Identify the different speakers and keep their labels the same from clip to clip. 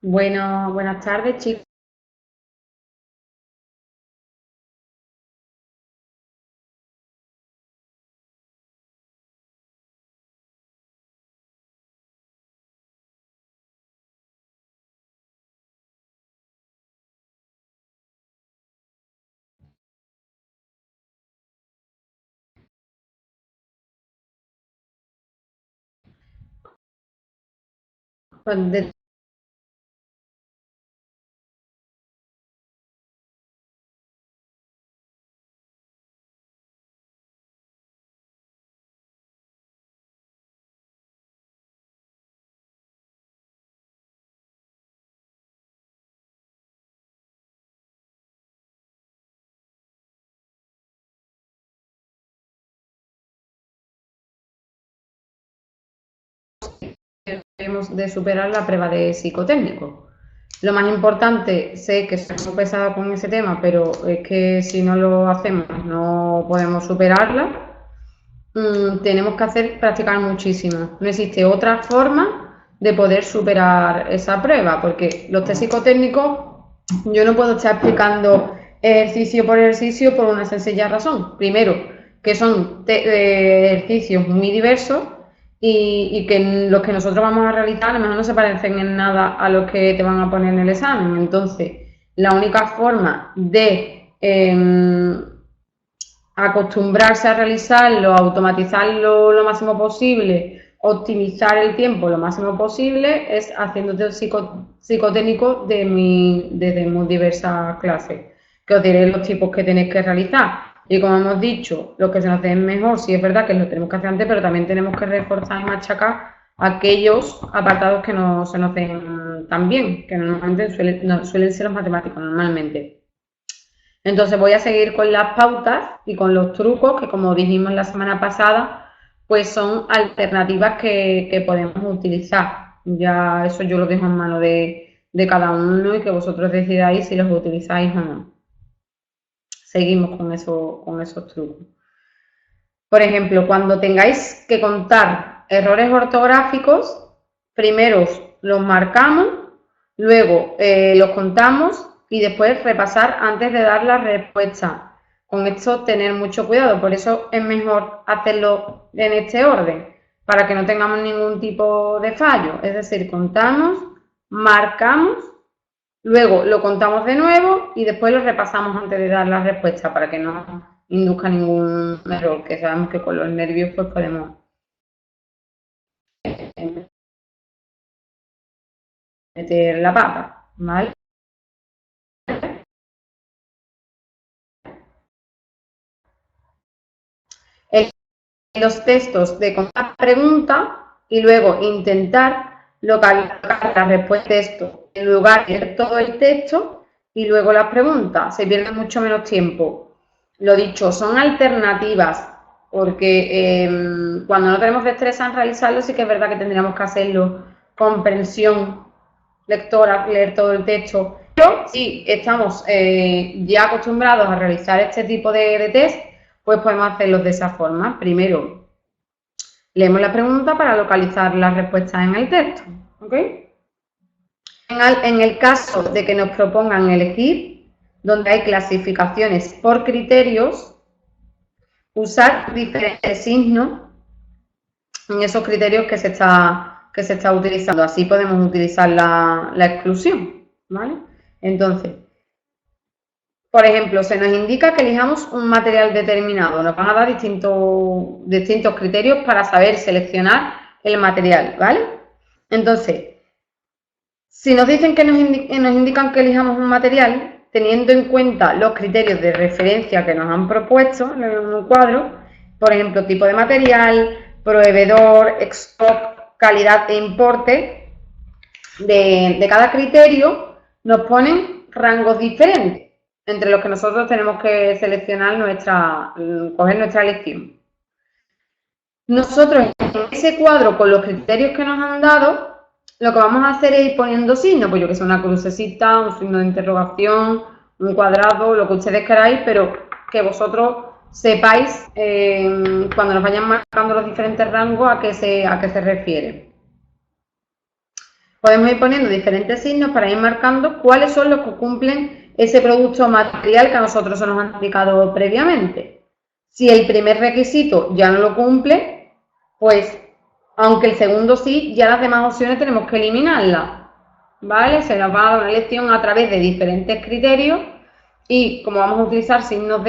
Speaker 1: Bueno, buenas tardes, chicos. Pues, debemos de superar la prueba de psicotécnico. Lo más importante, sé que soy muy pesada con ese tema, pero es que si no lo hacemos no podemos superarla. Tenemos que practicar muchísimo. No existe otra forma de poder superar esa prueba, porque los test psicotécnicos yo no puedo estar explicando ejercicio por ejercicio por una sencilla razón. Primero, que son ejercicios muy diversos y que los que nosotros vamos a realizar a lo mejor no se parecen en nada a los que te van a poner en el examen. Entonces, la única forma de acostumbrarse a realizarlo, automatizarlo lo máximo posible, optimizar el tiempo lo máximo posible, es haciéndote el psicotécnico desde muy diversas clases, que os diré los tipos que tenéis que realizar. Y como hemos dicho, lo que se nos den mejor, sí es verdad que lo tenemos que hacer antes, pero también tenemos que reforzar y machacar aquellos apartados que no se nos den tan bien, que normalmente suelen ser los matemáticos, normalmente. Entonces voy a seguir con las pautas y con los trucos que, como dijimos la semana pasada, pues son alternativas que podemos utilizar. Ya eso yo lo dejo en mano de cada uno y que vosotros decidáis si los utilizáis o no. Seguimos con esos trucos. Por ejemplo, cuando tengáis que contar errores ortográficos, primero los marcamos, luego los contamos y después repasar antes de dar la respuesta. Con esto tener mucho cuidado, por eso es mejor hacerlo en este orden, para que no tengamos ningún tipo de fallo. Es decir, contamos, marcamos, luego lo contamos de nuevo y después lo repasamos antes de dar la respuesta para que no induzca ningún error, que sabemos que con los nervios pues podemos meter la pata, ¿vale? En los textos de contar pregunta y luego intentar localizar la respuesta de esto en lugar de todo el texto y luego las preguntas. Se pierde mucho menos tiempo. Lo dicho, son alternativas, porque cuando no tenemos destreza en realizarlo, sí que es verdad que tendríamos que hacerlo comprensión lectora, leer todo el texto. Pero si estamos ya acostumbrados a realizar este tipo de test, pues podemos hacerlos de esa forma. Primero, leemos la pregunta para localizar las respuestas en el texto. ¿Ok? En el caso de que nos propongan elegir, donde hay clasificaciones por criterios, usar diferentes signos en esos criterios que se está utilizando. Así podemos utilizar la exclusión, ¿vale? Entonces, por ejemplo, se nos indica que elijamos un material determinado. Nos van a dar distintos criterios para saber seleccionar el material, ¿vale? Entonces, si nos dicen que nos indican que elijamos un material, teniendo en cuenta los criterios de referencia que nos han propuesto en un cuadro, por ejemplo, tipo de material, proveedor, stock, calidad e importe, de cada criterio nos ponen rangos diferentes, entre los que nosotros tenemos que seleccionar coger nuestra elección. Nosotros en ese cuadro, con los criterios que nos han dado, lo que vamos a hacer es ir poniendo signos, pues yo que sé, una crucecita, un signo de interrogación, un cuadrado, lo que ustedes queráis, pero que vosotros sepáis cuando nos vayan marcando los diferentes rangos a qué se refiere. Podemos ir poniendo diferentes signos para ir marcando cuáles son los que cumplen ese producto material que a nosotros se nos han indicado previamente. Si el primer requisito ya no lo cumple, pues aunque el segundo sí, ya las demás opciones tenemos que eliminarlas, ¿vale? Se nos va a dar una elección a través de diferentes criterios y como vamos a utilizar signos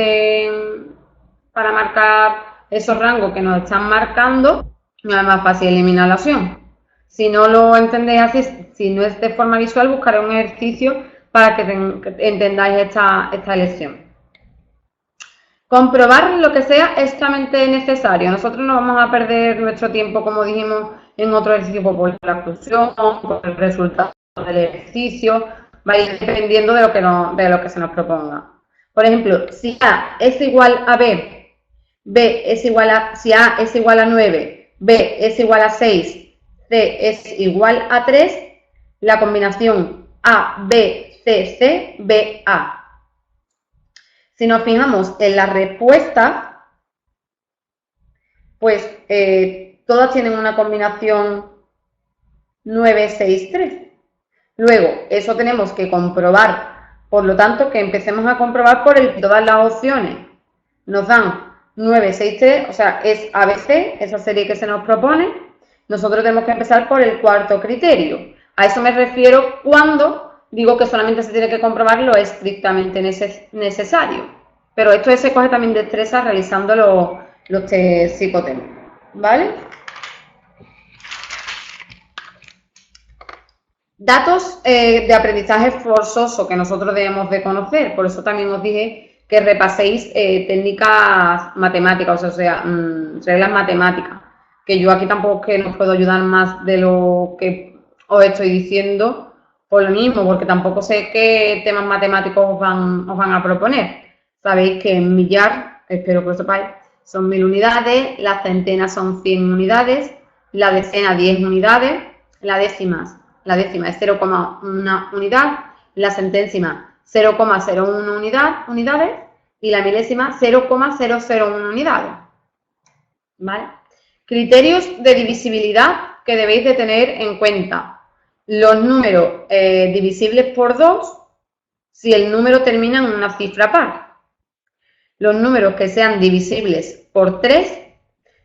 Speaker 1: para marcar esos rangos que nos están marcando, no es más fácil eliminar la opción. Si no lo entendéis así, si no es de forma visual, buscaré un ejercicio para que entendáis esta elección. Comprobar lo que sea extremadamente necesario. Nosotros no vamos a perder nuestro tiempo, como dijimos en otro ejercicio, por la exclusión, por el resultado del ejercicio, va a ir dependiendo de lo que se nos proponga. Por ejemplo, si A es igual a B, si A es igual a 9, B es igual a 6, C es igual a 3, la combinación A, B, C, C, B, A. Si nos fijamos en la respuesta, pues todas tienen una combinación 9, 6, 3. Luego, eso tenemos que comprobar, por lo tanto, que empecemos a comprobar por el que todas las opciones nos dan 9, 6, 3, o sea, es ABC, esa serie que se nos propone. Nosotros tenemos que empezar por el cuarto criterio. A eso me refiero cuando digo que solamente se tiene que comprobar lo estrictamente necesario. Pero esto se coge también destreza realizando los test psicotécnicos, ¿vale? Datos de aprendizaje forzoso que nosotros debemos de conocer. Por eso también os dije que repaséis técnicas matemáticas, o sea, reglas matemáticas. Que yo aquí tampoco que nos puedo ayudar más de lo que os estoy diciendo por lo mismo, porque tampoco sé qué temas matemáticos os van a proponer. Sabéis que en millar, espero que lo sepáis, son 1000 unidades, las centenas son 100 unidades, la decena 10 unidades, la décima es 0,1 unidad, la centésima 0,01 unidades y la milésima 0,001 unidades. ¿Vale? Criterios de divisibilidad que debéis de tener en cuenta. Los números divisibles por 2 si el número termina en una cifra par. Los números que sean divisibles por 3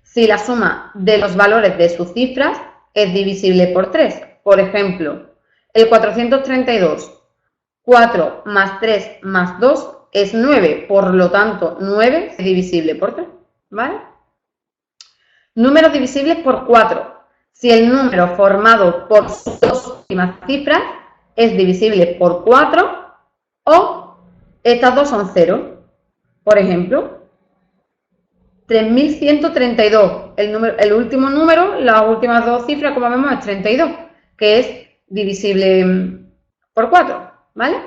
Speaker 1: si la suma de los valores de sus cifras es divisible por 3. Por ejemplo, el 432, 4 más 3 más 2 es 9, por lo tanto 9 es divisible por 3, ¿vale? Números divisibles por 4. Si el número formado por sus dos últimas cifras es divisible por 4 o estas dos son 0. Por ejemplo, 3132. El último número, las últimas dos cifras, como vemos, es 32, que es divisible por 4, ¿vale?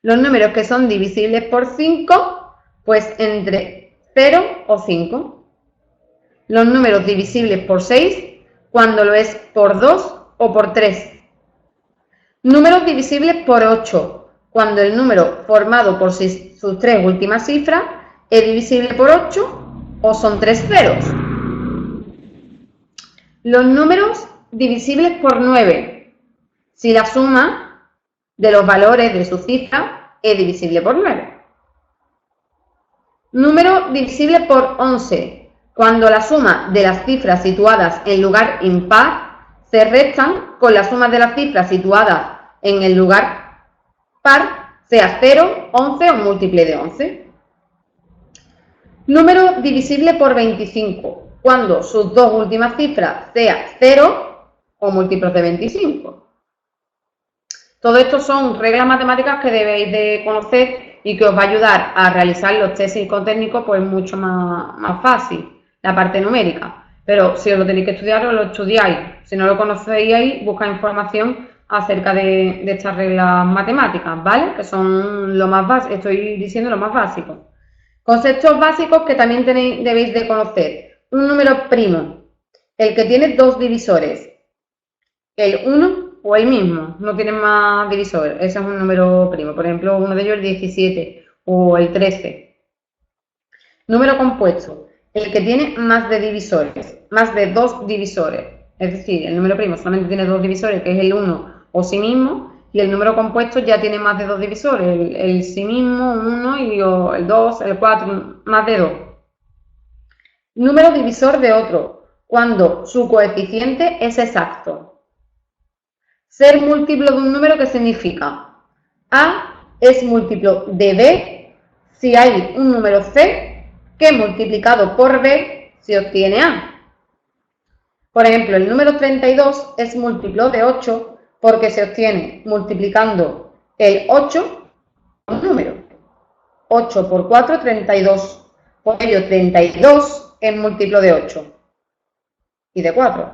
Speaker 1: Los números que son divisibles por 5, pues entre 0 o 5. Los números divisibles por 6, cuando lo es por 2 o por 3. Números divisibles por 8, cuando el número formado por sus tres últimas cifras es divisible por 8 o son 3 ceros. Los números divisibles por 9, si la suma de los valores de su cifra es divisible por 9. Número divisible por 11, cuando la suma de las cifras situadas en lugar impar se restan con la suma de las cifras situadas en el lugar par, sea 0, 11 o múltiple de 11. Número divisible por 25, cuando sus dos últimas cifras sea 0 o múltiplos de 25. Todo esto son reglas matemáticas que debéis de conocer y que os va a ayudar a realizar los test psicotécnicos pues mucho más fácil, la parte numérica. Pero si os lo tenéis que estudiar, os lo estudiáis. Si no lo conocéis, buscáis información acerca de estas reglas matemáticas, ¿vale? Que son lo más básico, estoy diciendo lo más básico. Conceptos básicos que también debéis de conocer. Un número primo, el que tiene dos divisores, el 1 o el mismo, no tiene más divisores, ese es un número primo. Por ejemplo, uno de ellos el 17 o el 13. Número compuesto, el que tiene más de dos divisores. Es decir, el número primo solamente tiene dos divisores, que es el 1 o sí mismo, y el número compuesto ya tiene más de dos divisores, el sí mismo, 1 y el 2, el 4, más de 2. Número divisor de otro, cuando su coeficiente es exacto. Ser múltiplo de un número, ¿qué significa? A es múltiplo de B si hay un número C que multiplicado por B se obtiene A. Por ejemplo, el número 32 es múltiplo de 8 porque se obtiene multiplicando el 8 por un número. 8 por 4, 32. Por ello, 32 es múltiplo de 8 y de 4.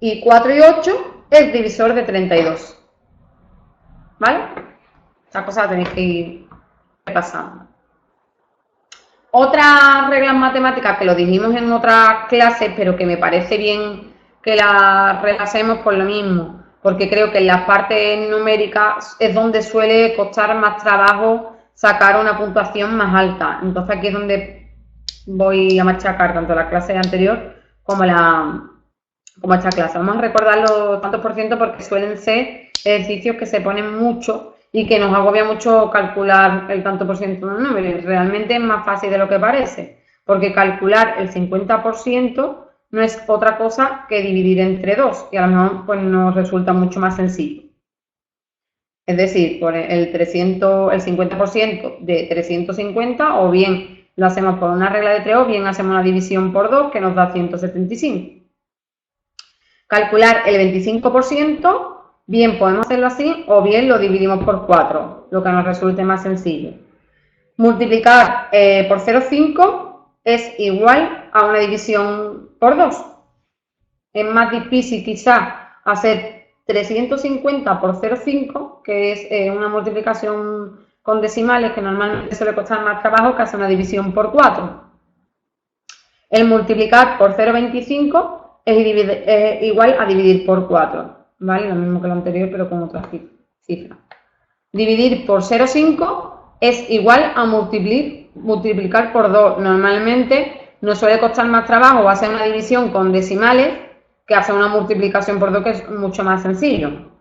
Speaker 1: Y 4 y 8 es divisor de 32. ¿Vale? Estas cosas las tenéis que ir repasando. Otra regla matemática que lo dijimos en otras clases, pero que me parece bien que la repasemos por lo mismo, porque creo que en las partes numéricas es donde suele costar más trabajo sacar una puntuación más alta. Entonces aquí es donde voy a machacar tanto la clase anterior como esta clase. Vamos a recordar los tantos por ciento porque suelen ser ejercicios que se ponen mucho y que nos agobia mucho calcular el tanto por ciento de un número. Realmente es más fácil de lo que parece, porque calcular el 50% no es otra cosa que dividir entre 2 y a lo mejor pues, nos resulta mucho más sencillo. Es decir, por el 50% de 350 o bien lo hacemos por una regla de 3 o bien hacemos una división por 2 que nos da 175. Calcular el 25%, bien podemos hacerlo así o bien lo dividimos por 4, lo que nos resulte más sencillo. Multiplicar por 0,5 es igual a una división por 2. Es más difícil quizá hacer 350 por 0,5, que es una multiplicación con decimales que normalmente suele costar más trabajo que hacer una división por 4. El multiplicar por 0,25 es igual a dividir por 4, ¿vale? Lo mismo que lo anterior, pero con otra cifra. Dividir por 0,5 es igual a multiplicar por 2. Normalmente nos suele costar más trabajo hacer una división con decimales que hacer una multiplicación por 2, que es mucho más sencillo.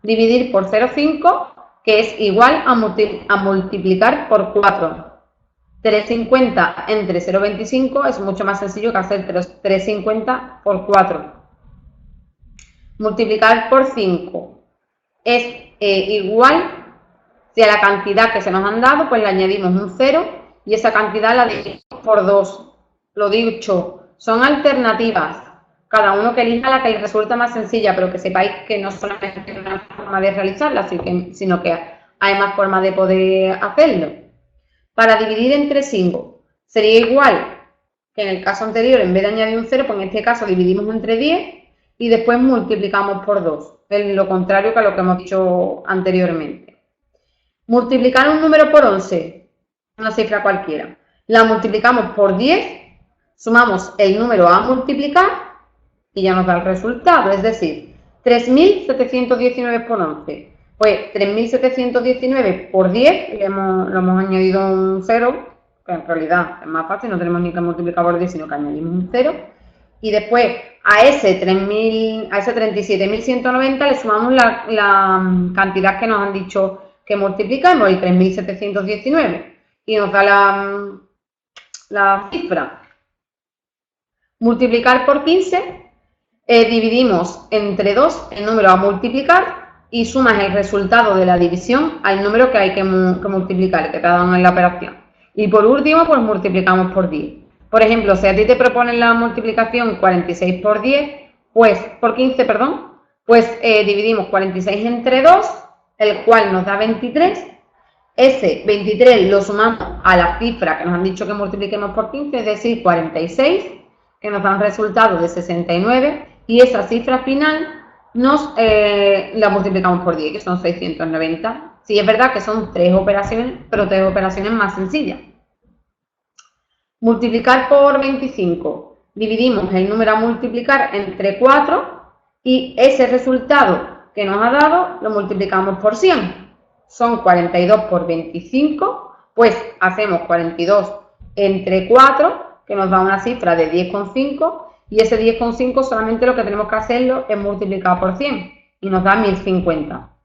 Speaker 1: Dividir por 0,5, que es igual a multiplicar por 4. 350 entre 0,25 es mucho más sencillo que hacer 350 por 4. Multiplicar por 5 es igual, si a la cantidad que se nos han dado, pues le añadimos un 0 y esa cantidad la dividimos por 2. Lo dicho, son alternativas. Cada uno que elija la que le resulta más sencilla, pero que sepáis que no solamente hay una forma de realizarla, sino que hay más formas de poder hacerlo. Para dividir entre 5 sería igual que en el caso anterior, en vez de añadir un 0, pues en este caso dividimos entre 10 y después multiplicamos por 2, es lo contrario que a lo que hemos dicho anteriormente. Multiplicar un número por 11, una cifra cualquiera, la multiplicamos por 10, sumamos el número a multiplicar y ya nos da el resultado, es decir, 3.719 por 11. Pues 3.719 por 10, lo hemos añadido un 0, que en realidad es más fácil, no tenemos ni que multiplicar por 10, sino que añadimos un 0. Y después a ese 37.190 le sumamos la cantidad que nos han dicho que multiplicamos, el 3.719, y nos da la cifra. Multiplicar por 15, dividimos entre 2 el número a multiplicar y sumas el resultado de la división al número que hay que multiplicar, que te ha dado en la operación. Y por último, pues multiplicamos por 10. Por ejemplo, si a ti te proponen la multiplicación 46 por 10, pues, por 15, perdón, pues dividimos 46 entre 2, el cual nos da 23. Ese 23 lo sumamos a la cifra que nos han dicho que multipliquemos por 15, es decir, 46, que nos da un resultado de 69, y esa cifra final la multiplicamos por 10, que son 690. Sí, es verdad que son 3 operaciones, pero 3 operaciones más sencillas. Multiplicar por 25. Dividimos el número a multiplicar entre 4 y ese resultado que nos ha dado lo multiplicamos por 100. Son 42 por 25, pues hacemos 42 entre 4, que nos da una cifra de 10,5, Y ese 10,5 solamente lo que tenemos que hacerlo es multiplicar por 100 y nos da 1050.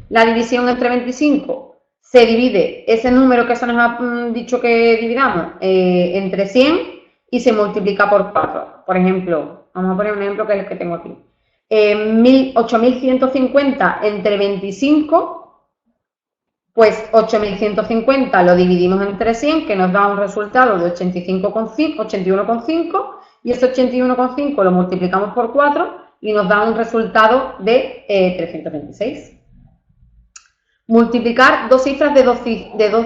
Speaker 1: La división entre 25 se divide ese número que se nos ha dicho que dividamos entre 100 y se multiplica por 4. Por ejemplo, vamos a poner un ejemplo que es el que tengo aquí. 8.150 entre 25, pues 8.150 lo dividimos entre 100, que nos da un resultado de 81,5, y ese 81,5 lo multiplicamos por 4 y nos da un resultado de 326. Multiplicar dos cifras de dos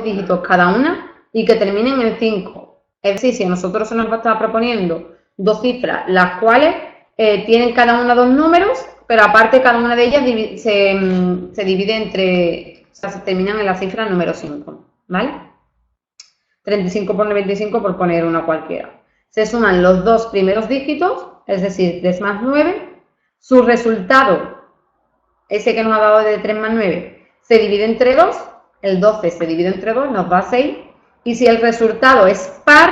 Speaker 1: dígitos cada una y que terminen en 5. Es decir, si a nosotros se nos está proponiendo dos cifras, las cuales tienen cada una dos números, pero aparte cada una de ellas se divide entre, o sea, se terminan en la cifra número 5, ¿vale? 35 por 95 por poner una cualquiera. Se suman los dos primeros dígitos, es decir, 3 más 9, su resultado, ese que nos ha dado de 3 más 9, se divide entre 2, el 12 se divide entre 2, nos da 6, y si el resultado es par,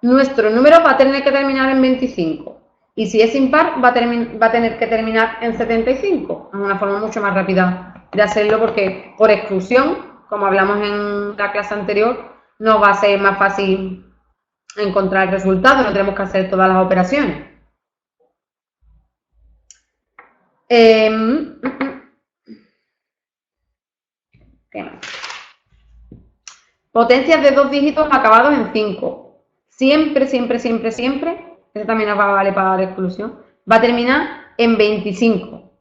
Speaker 1: nuestro número va a tener que terminar en 25, y si es impar, va a tener que terminar en 75. Es una forma mucho más rápida de hacerlo porque, por exclusión, como hablamos en la clase anterior, nos va a ser más fácil encontrar el resultado, no tenemos que hacer todas las operaciones. ¿Qué más? Potencias de dos dígitos acabados en 5. Siempre, siempre, siempre, siempre, eso también nos va a valer para la exclusión, va a terminar en 25.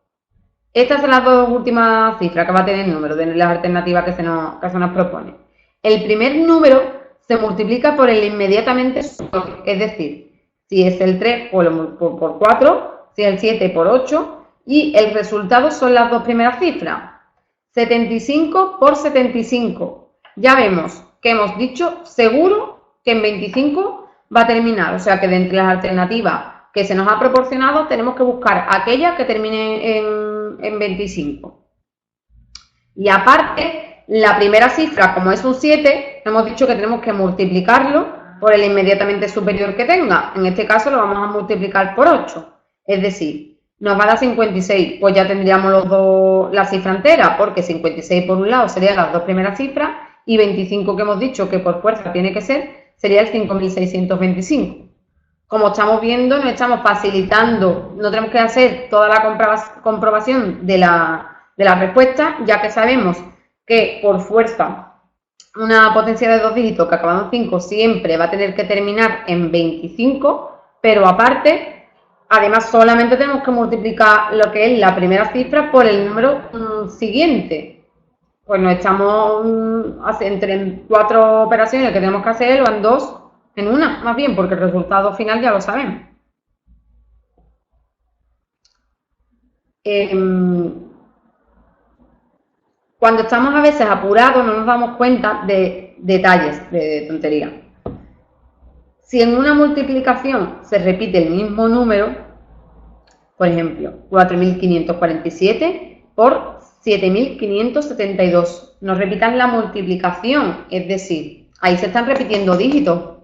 Speaker 1: Estas son las dos últimas cifras que va a tener el número de las alternativas que se nos propone. El primer número se multiplica por el inmediatamente superior, es decir, si es el 3 por 4, si es el 7 por 8, y el resultado son las dos primeras cifras. 75 por 75. Ya vemos que hemos dicho seguro que en 25 va a terminar, o sea que de entre las alternativas que se nos ha proporcionado tenemos que buscar aquella que termine en 25. Y aparte, la primera cifra, como es un 7, hemos dicho que tenemos que multiplicarlo por el inmediatamente superior que tenga. En este caso lo vamos a multiplicar por 8, es decir, nos va a dar 56, pues ya tendríamos la cifra entera, porque 56 por un lado serían las dos primeras cifras y 25 que hemos dicho que por fuerza tiene que ser, sería el 5.625. Como estamos viendo, nos estamos facilitando, no tenemos que hacer toda la comprobación de la respuesta, ya que sabemos que por fuerza una potencia de dos dígitos que acaba en 5 siempre va a tener que terminar en 25, pero aparte, además solamente tenemos que multiplicar lo que es la primera cifra por el número siguiente. Pues nos estamos entre 4 operaciones que tenemos que hacer, o en 2, en una, más bien, porque el resultado final ya lo sabemos. Cuando estamos a veces apurados no nos damos cuenta de detalles, de tontería. Si en una multiplicación se repite el mismo número, por ejemplo, 4.547 por 7.572, nos repitan la multiplicación, es decir, ahí se están repitiendo dígitos.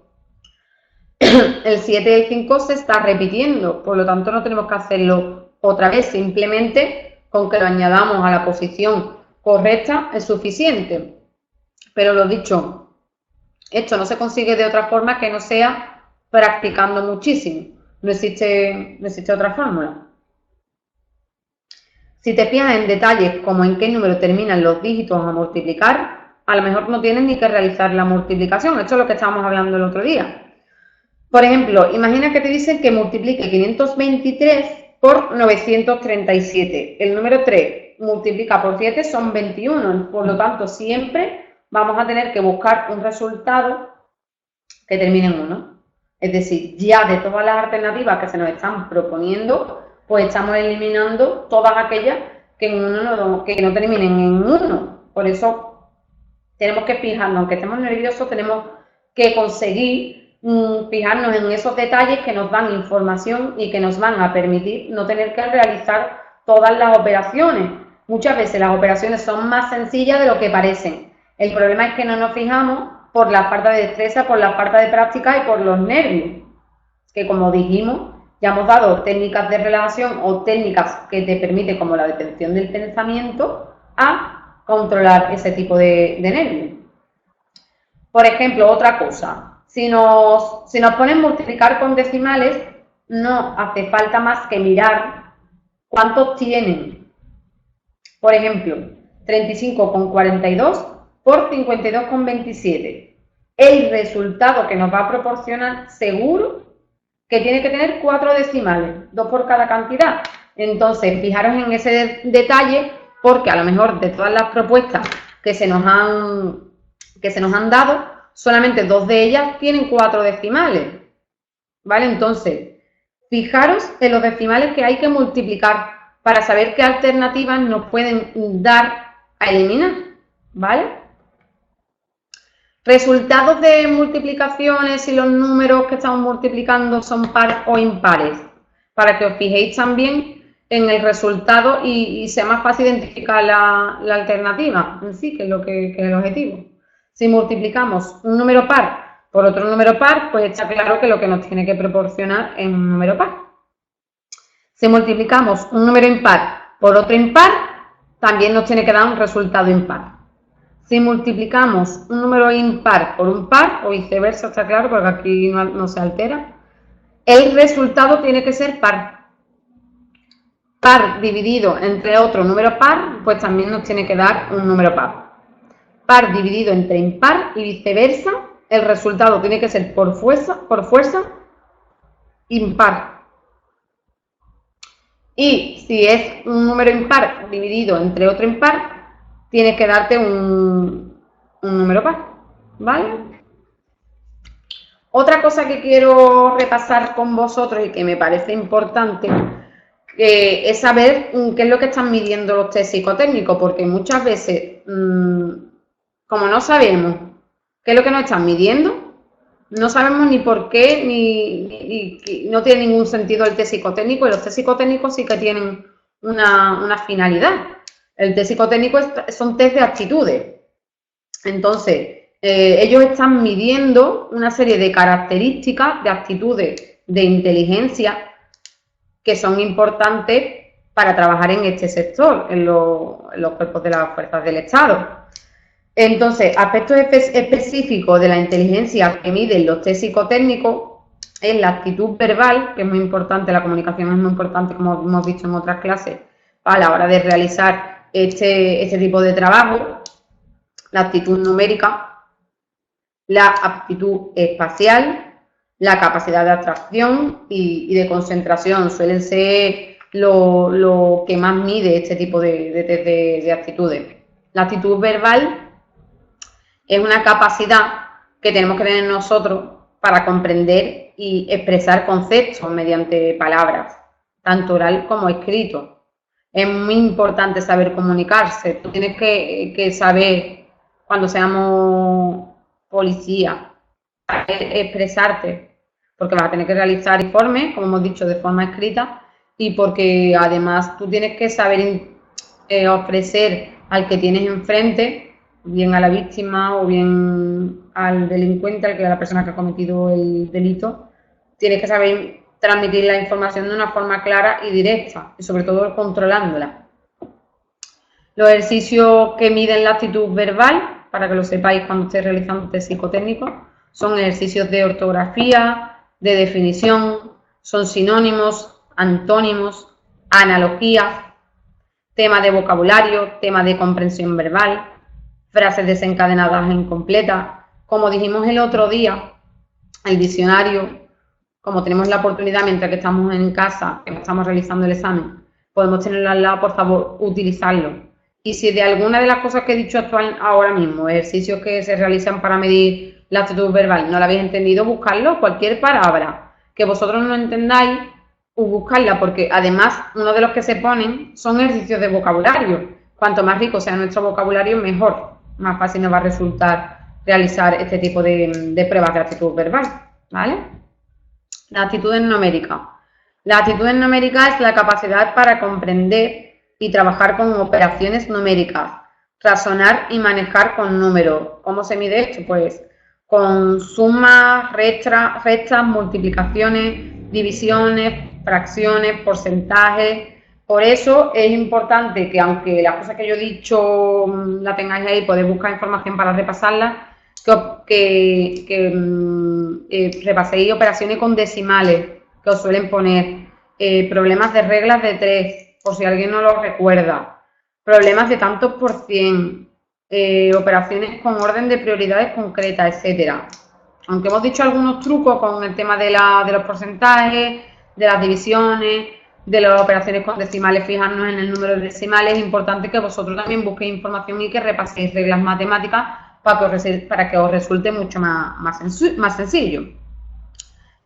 Speaker 1: El 7 y el 5 se está repitiendo, por lo tanto no tenemos que hacerlo otra vez, simplemente con que lo añadamos a la posición correcta es suficiente. Pero lo dicho, esto no se consigue de otra forma que no sea practicando muchísimo. No existe otra fórmula. Si te fijas en detalles como en qué número terminan los dígitos a multiplicar, a lo mejor no tienes ni que realizar la multiplicación. Esto es lo que estábamos hablando el otro día. Por ejemplo, imagina que te dicen que multiplique 523 por 937. El número 3 multiplica por 7 son 21. Por lo tanto, siempre vamos a tener que buscar un resultado que termine en 1. Es decir, ya de todas las alternativas que se nos están proponiendo, pues estamos eliminando todas aquellas que no terminen en 1. Por eso tenemos que fijarnos, aunque estemos nerviosos, tenemos que conseguir fijarnos en esos detalles que nos dan información y que nos van a permitir no tener que realizar todas las operaciones. Muchas veces las operaciones son más sencillas de lo que parecen. El problema es que no nos fijamos por la falta de destreza, por la falta de práctica y por los nervios. que como dijimos, ya hemos dado técnicas de relajación o técnicas que te permiten, como la detención del pensamiento, a controlar ese tipo de nervios. Por ejemplo, otra cosa, si nos ponen multiplicar con decimales, no hace falta más que mirar cuántos tienen. Por ejemplo, 35,42 por 52,27. El resultado que nos va a proporcionar seguro que tiene que tener 4 decimales, 2 por cada cantidad. Entonces, fijaros en ese detalle, porque a lo mejor de todas las propuestas que se nos han dado, solamente 2 de ellas tienen 4 decimales, ¿vale? Entonces, fijaros en los decimales que hay que multiplicar para saber qué alternativas nos pueden dar a eliminar, ¿vale? Resultados de multiplicaciones, si los números que estamos multiplicando son pares o impares, para que os fijéis también en el resultado y sea más fácil identificar la alternativa en sí, que es el objetivo. Si multiplicamos un número par por otro número par, pues está claro que lo que nos tiene que proporcionar es un número par. Si multiplicamos un número impar por otro impar, también nos tiene que dar un resultado impar. Si multiplicamos un número impar por un par, o viceversa, está claro, porque aquí no se altera, el resultado tiene que ser par. Par dividido entre otro número par, pues también nos tiene que dar un número par. Par dividido entre impar y viceversa, el resultado tiene que ser por fuerza impar. Y si es un número impar dividido entre otro impar, tienes que darte un número par, ¿vale? Otra cosa que quiero repasar con vosotros y que me parece importante es saber qué es lo que están midiendo los test psicotécnicos, porque muchas veces, como no sabemos qué es lo que nos están midiendo, no sabemos ni por qué, ni no tiene ningún sentido el test psicotécnico, y los test psicotécnicos sí que tienen una finalidad. El test psicotécnico son test de actitudes. Entonces, ellos están midiendo una serie de características de actitudes de inteligencia que son importantes para trabajar en este sector, en los cuerpos de las fuerzas del Estado. Entonces, aspectos específicos de la inteligencia que miden los test psicotécnicos es la actitud verbal, que es muy importante, la comunicación es muy importante, como hemos visto en otras clases, a la hora de realizar este tipo de trabajo, la actitud numérica, la aptitud espacial, la capacidad de abstracción y de concentración suelen ser lo que más mide este tipo de actitudes. La actitud verbal es una capacidad que tenemos que tener nosotros para comprender y expresar conceptos mediante palabras, tanto oral como escrito. Es muy importante saber comunicarse. Tú tienes que saber, cuando seamos policía, saber expresarte, porque vas a tener que realizar informes, como hemos dicho, de forma escrita, y porque además tú tienes que saber ofrecer al que tienes enfrente, bien a la víctima o bien al delincuente, a la persona que ha cometido el delito, tienes que saber transmitir la información de una forma clara y directa, y sobre todo controlándola. Los ejercicios que miden la actitud verbal, para que lo sepáis cuando estéis realizando test psicotécnicos, son ejercicios de ortografía, de definición, son sinónimos, antónimos, analogías, tema de vocabulario, tema de comprensión verbal, frases desencadenadas e incompletas. Como dijimos el otro día, el diccionario, como tenemos la oportunidad mientras que estamos en casa, que estamos realizando el examen, podemos tenerlo al lado, por favor, utilizarlo. Y si de alguna de las cosas que he dicho ahora mismo, ejercicios que se realizan para medir la actitud verbal, no la habéis entendido, buscarlo, cualquier palabra que vosotros no entendáis, buscarla, porque además uno de los que se ponen son ejercicios de vocabulario. Cuanto más rico sea nuestro vocabulario, mejor, más fácil nos va a resultar realizar este tipo de pruebas de actitud verbal, ¿vale? Las actitudes numéricas. La actitud numérica es la capacidad para comprender y trabajar con operaciones numéricas, razonar y manejar con números. ¿Cómo se mide esto? Pues con sumas, restas, multiplicaciones, divisiones, fracciones, porcentajes. Por eso es importante que, aunque las cosas que yo he dicho la tengáis ahí, podéis buscar información para repasarlas, que repaséis operaciones con decimales que os suelen poner, problemas de reglas de 3, por si alguien no lo recuerda, problemas de tantos por cien, operaciones con orden de prioridades concretas, etcétera. Aunque hemos dicho algunos trucos con el tema de los porcentajes, de las divisiones, de las operaciones con decimales, fijarnos en el número de decimales, es importante que vosotros también busquéis información y que repaséis reglas matemáticas para que os resulte mucho más sencillo.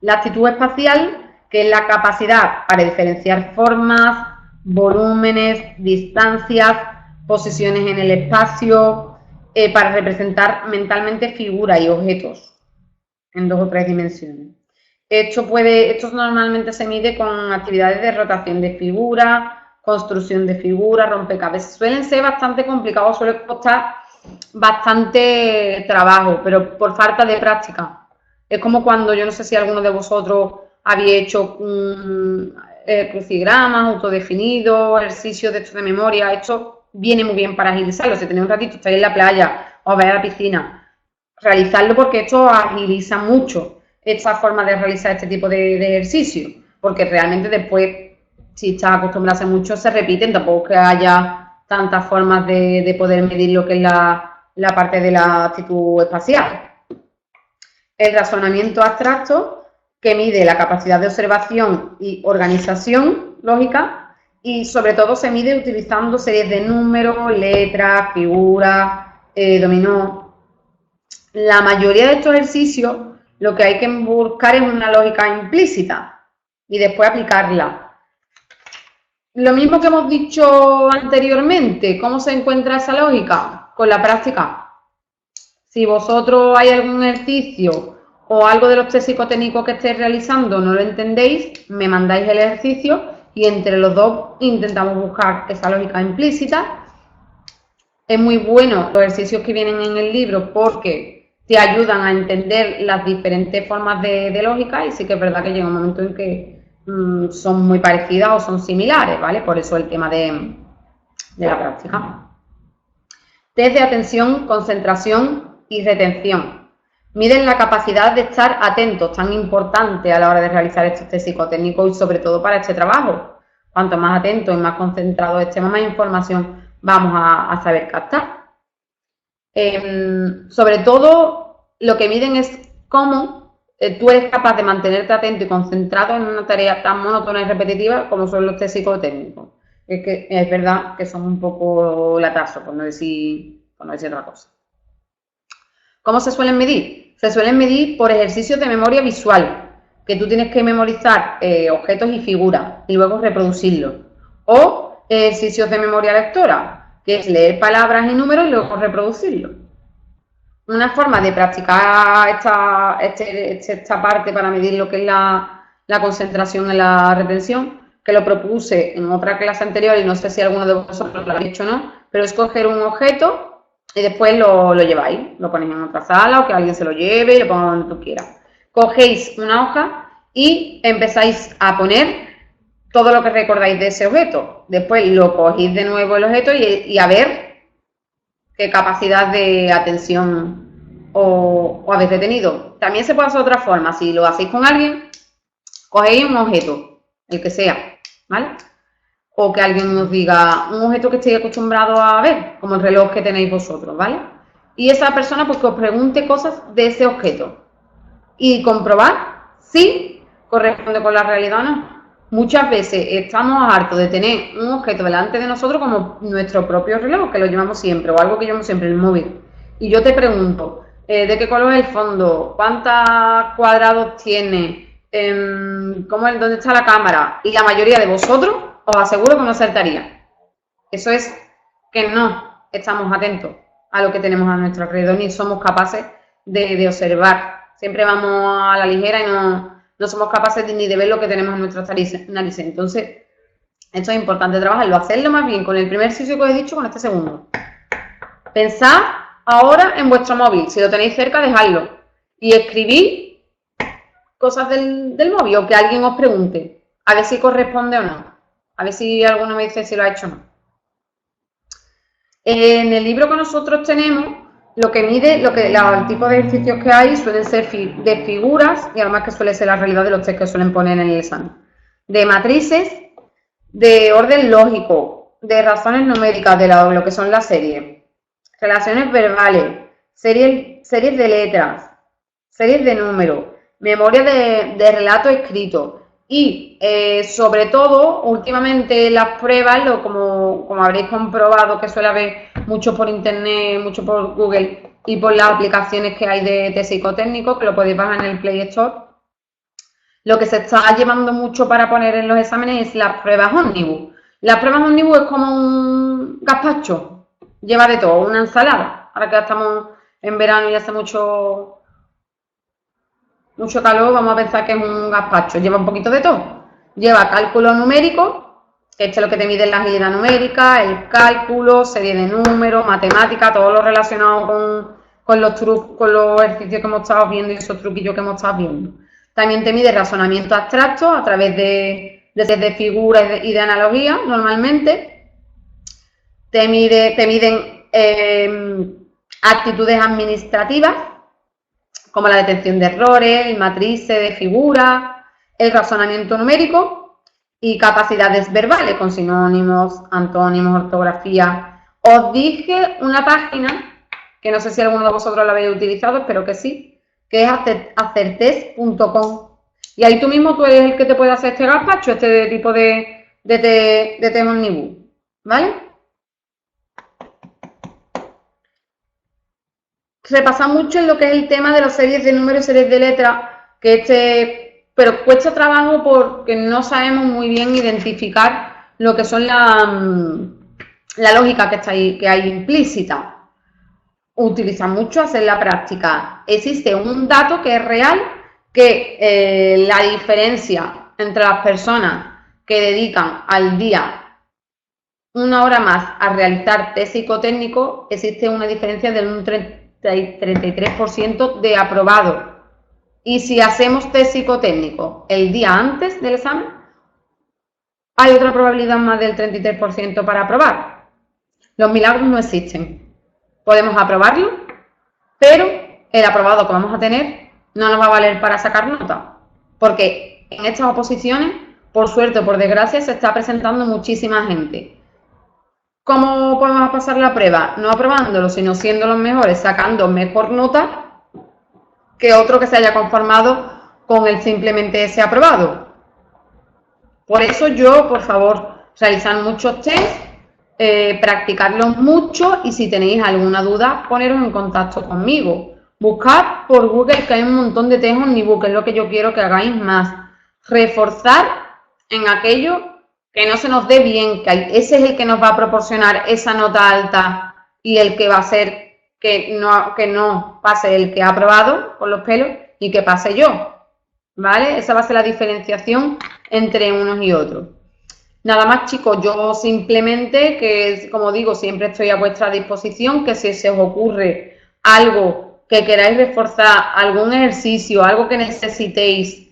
Speaker 1: La actitud espacial, que es la capacidad para diferenciar formas, volúmenes, distancias, posiciones en el espacio, para representar mentalmente figuras y objetos en 2 o 3 dimensiones. Esto normalmente se mide con actividades de rotación de figuras, construcción de figuras, rompecabezas. Suelen ser bastante complicados, suele costar bastante trabajo, pero por falta de práctica. Es como cuando, yo no sé si alguno de vosotros había hecho crucigramas, autodefinidos, ejercicios de esto de memoria. Esto viene muy bien para agilizarlo. Si tenéis un ratito, estáis en la playa o vais a la piscina, realizarlo, porque esto agiliza mucho esta forma de realizar este tipo de ejercicio, porque realmente después, si estás acostumbrado a hacer mucho, se repiten, tampoco que haya tantas formas de poder medir lo que es la parte de la actitud espacial. El razonamiento abstracto, que mide la capacidad de observación y organización lógica, y sobre todo se mide utilizando series de números, letras, figuras, dominó. La mayoría de estos ejercicios lo que hay que buscar es una lógica implícita y después aplicarla. Lo mismo que hemos dicho anteriormente, ¿cómo se encuentra esa lógica? Con la práctica. Si vosotros hay algún ejercicio o algo de los test psicotécnicos que estéis realizando no lo entendéis, me mandáis el ejercicio y entre los dos intentamos buscar esa lógica implícita. Es muy bueno los ejercicios que vienen en el libro porque te ayudan a entender las diferentes formas de lógica, y sí que es verdad que llega un momento en que son muy parecidas o son similares, ¿vale? Por eso el tema de la práctica. Test de atención, concentración y retención. Miden la capacidad de estar atentos, tan importante a la hora de realizar estos test psicotécnicos y sobre todo para este trabajo. Cuanto más atentos y más concentrados estemos, más información vamos a saber captar. Sobre todo, lo que miden es cómo tú eres capaz de mantenerte atento y concentrado en una tarea tan monótona y repetitiva como son los test psicotécnicos. Es que es verdad que son un poco latazos, por no decir otra cosa. ¿Cómo se suelen medir? Se suelen medir por ejercicios de memoria visual, que tú tienes que memorizar objetos y figuras y luego reproducirlos. O ejercicios de memoria lectora, que es leer palabras y números y luego reproducirlo. Una forma de practicar esta parte para medir lo que es la concentración en la retención, que lo propuse en otra clase anterior y no sé si alguno de vosotros lo ha hecho o no, pero es coger un objeto y después lo lleváis, lo ponéis en otra sala o que alguien se lo lleve y lo ponga donde tú quieras. Cogéis una hoja y empezáis a poner todo lo que recordáis de ese objeto. Después lo cogéis de nuevo el objeto y a ver qué capacidad de atención o habéis retenido. También se puede hacer de otra forma. Si lo hacéis con alguien, cogéis un objeto, el que sea, ¿vale? O que alguien os diga un objeto que estéis acostumbrados a ver, como el reloj que tenéis vosotros, ¿vale? Y esa persona pues que os pregunte cosas de ese objeto y comprobar si corresponde con la realidad o no. Muchas veces estamos hartos de tener un objeto delante de nosotros como nuestro propio reloj, que lo llevamos siempre, o algo que llevamos siempre, el móvil. Y yo te pregunto, ¿de qué color es el fondo? ¿Cuántos cuadrados tiene? ¿Dónde está la cámara? Y la mayoría de vosotros os aseguro que no saltaría. Eso es que no estamos atentos a lo que tenemos a nuestro alrededor ni somos capaces de observar. Siempre vamos a la ligera y no somos capaces ni de ver lo que tenemos en nuestras narices. Entonces, esto es importante trabajarlo, hacerlo más bien con el primer ejercicio que os he dicho, con este segundo. Pensad ahora en vuestro móvil, si lo tenéis cerca, dejadlo. y escribir cosas del móvil o que alguien os pregunte, a ver si corresponde o no, a ver si alguno me dice si lo ha hecho o no. En el libro que nosotros tenemos, lo que mide, el tipo de ejercicios que hay suelen ser de figuras, y además que suele ser la realidad de los test que suelen poner en el examen, de matrices, de orden lógico, de razones numéricas, de lo que son las series, relaciones verbales, series de letras, series de números, memoria de relato escrito. Y sobre todo, últimamente las pruebas, como habréis comprobado que suele haber mucho por internet, mucho por Google y por las aplicaciones que hay de psicotécnicos, que lo podéis bajar en el Play Store, lo que se está llevando mucho para poner en los exámenes es las pruebas ómnibus. Las pruebas ómnibus es como un gazpacho, lleva de todo, una ensalada. Ahora que estamos en verano y hace mucho calor, vamos a pensar que es un gazpacho. Lleva un poquito de todo. Lleva cálculo numérico, que es lo que te mide la agilidad numérica, el cálculo, serie de números, matemática, todo lo relacionado con los ejercicios que hemos estado viendo y esos truquillos que hemos estado viendo. También te mide razonamiento abstracto a través de figuras y de analogía, normalmente. Te miden actitudes administrativas, como la detección de errores, el matrices de figuras, el razonamiento numérico y capacidades verbales con sinónimos, antónimos, ortografía. Os dije una página, que no sé si alguno de vosotros la habéis utilizado, espero que sí, que es acertest.com. Y ahí tú eres el que te puede hacer este gazpacho, este tipo de test ómnibus, ¿vale? Se pasa mucho en lo que es el tema de las series de números y series de letras, pero cuesta trabajo porque no sabemos muy bien identificar lo que son la lógica que hay implícita. Utiliza mucho hacer la práctica. Existe un dato que es real, que la diferencia entre las personas que dedican al día una hora más a realizar test psicotécnico, existe una diferencia de un 33% de aprobado. Y si hacemos test psicotécnico el día antes del examen, hay otra probabilidad más del 33% para aprobar. Los milagros no existen. Podemos aprobarlo, pero el aprobado que vamos a tener no nos va a valer para sacar nota, porque en estas oposiciones, por suerte o por desgracia, se está presentando muchísima gente. ¿Cómo podemos pasar la prueba? No aprobándolo, sino siendo los mejores, sacando mejor nota que otro que se haya conformado con el simplemente ese aprobado. Por eso yo, por favor, realizad muchos test, practicarlos mucho y si tenéis alguna duda, poneros en contacto conmigo. Buscad por Google que hay un montón de test ómnibus, que es lo que yo quiero que hagáis más. Reforzar en aquello que no se nos dé bien, que ese es el que nos va a proporcionar esa nota alta y el que va a hacer que no pase el que ha aprobado con los pelos y que pase yo, ¿vale? Esa va a ser la diferenciación entre unos y otros. Nada más, chicos, yo simplemente, que como digo, siempre estoy a vuestra disposición, que si se os ocurre algo que queráis reforzar, algún ejercicio, algo que necesitéis,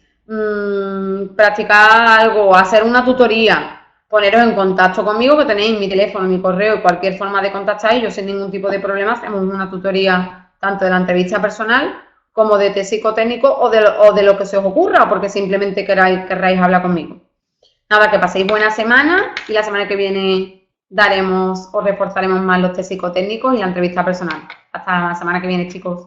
Speaker 1: practicar algo, hacer una tutoría, poneros en contacto conmigo, que tenéis mi teléfono, mi correo y cualquier forma de contactar, y yo sin ningún tipo de problema hacemos una tutoría tanto de la entrevista personal como de test psicotécnico o de lo que se os ocurra, porque simplemente querráis hablar conmigo. Nada, que paséis buena semana y la semana que viene daremos o reforzaremos más los test psicotécnicos y la entrevista personal. Hasta la semana que viene, chicos.